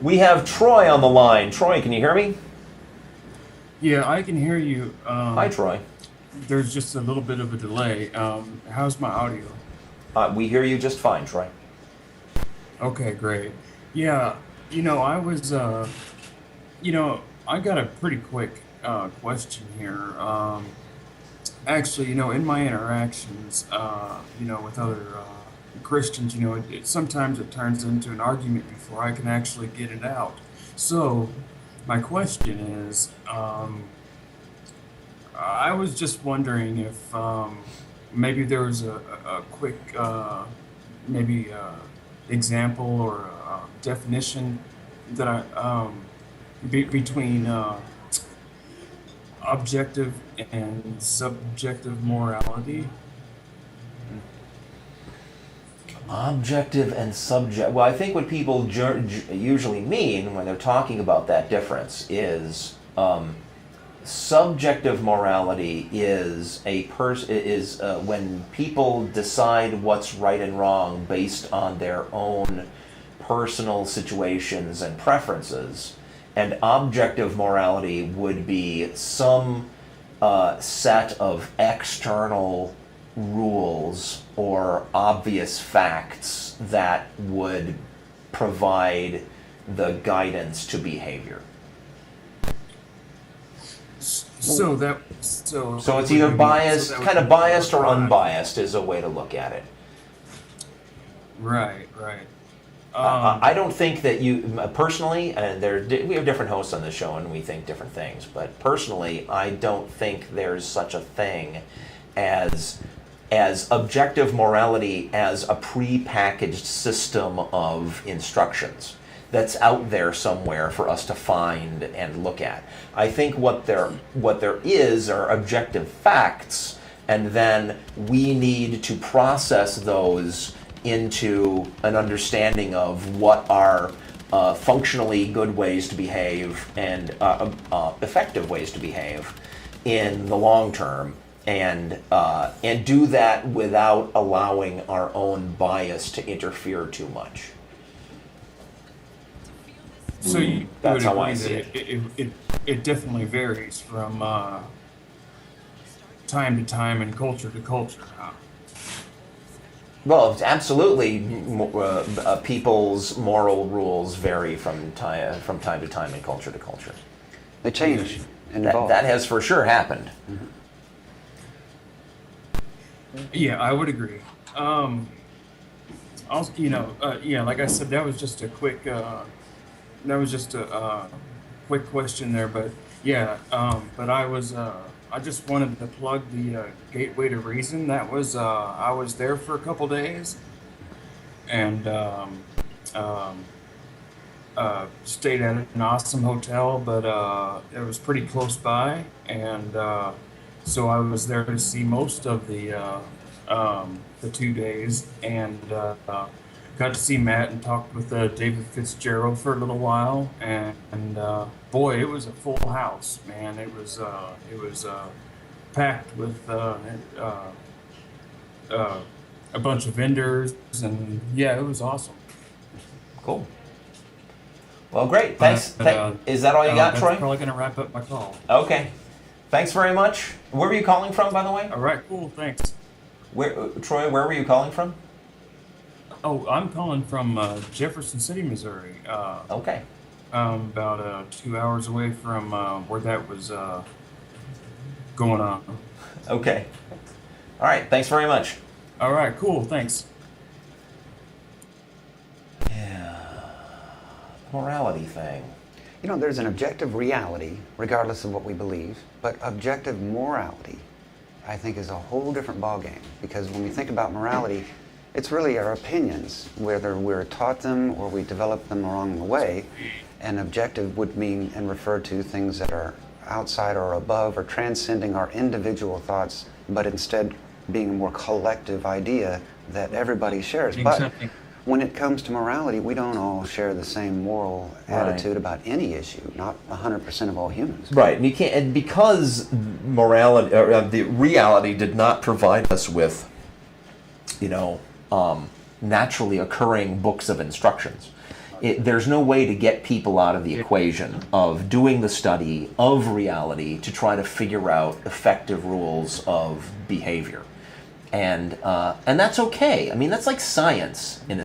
We have Troy on the line. Troy, can you hear me? Yeah, I can hear you. Hi, Troy. There's just a little bit of a delay. How's my audio? We hear you just fine, Troy. Okay, great. Yeah, I was, I got a pretty quick question here. Actually, in my interactions, with other Christians, sometimes it turns into an argument before I can actually get it out. So, my question is, I was just wondering if maybe there was a quick, maybe example or definition that between objective and subjective morality. Objective and subject. Well, I think what people usually mean when they're talking about that difference is subjective morality is when people decide what's right and wrong based on their own personal situations and preferences, and objective morality would be some set of external rules or obvious facts that would provide the guidance to behavior. So it's either biased, kind of biased or unbiased is a way to look at it. Right. I don't think that you personally, and we have different hosts on the show and we think different things, but personally, I don't think there's such a thing as objective morality as a pre-packaged system of instructions that's out there somewhere for us to find and look at. I think what there is are objective facts, and then we need to process those into an understanding of what are functionally good ways to behave and effective ways to behave in the long term, and do that without allowing our own bias to interfere too much. So you That's would how I agree see that it definitely varies from time to time and culture to culture, huh? Well, absolutely. People's moral rules vary from time to time and culture to culture. They change and evolve. That has for sure happened. Mm-hmm. Yeah, I would agree. Also, like I said, that was just a quick question there, but yeah, but I just wanted to plug the Gateway to Reason. That was I was there for a couple days, and stayed at an awesome hotel, but it was pretty close by, and so I was there to see most of the 2 days, and got to see Matt and talked with David Fitzgerald for a little while, and boy, it was a full house, man. It was packed with a bunch of vendors, and yeah, it was awesome. Cool. Well, great. Thanks. Is that all you got, that's Troy? Probably gonna wrap up my call. Okay. Thanks very much. Where were you calling from, by the way? All right, cool. Thanks. Troy, where were you calling from? Oh, I'm calling from Jefferson City, Missouri. Okay. About 2 hours away from where that was going on. Okay. All right. Thanks very much. All right, cool. Thanks. Yeah. Morality thing. There's an objective reality, regardless of what we believe, but objective morality, I think, is a whole different ballgame. Because when we think about morality, it's really our opinions, whether we're taught them or we develop them along the way. And objective would mean and refer to things that are outside or above or transcending our individual thoughts, but instead being a more collective idea that everybody shares. Exactly. But when it comes to morality, we don't all share the same moral attitude about any issue, not 100% of all humans. Right, and you can't, and because morality, or the reality, did not provide us with, naturally occurring books of instructions. there's no way to get people out of the equation of doing the study of reality to try to figure out effective rules of behavior. And that's okay. I mean, that's like science in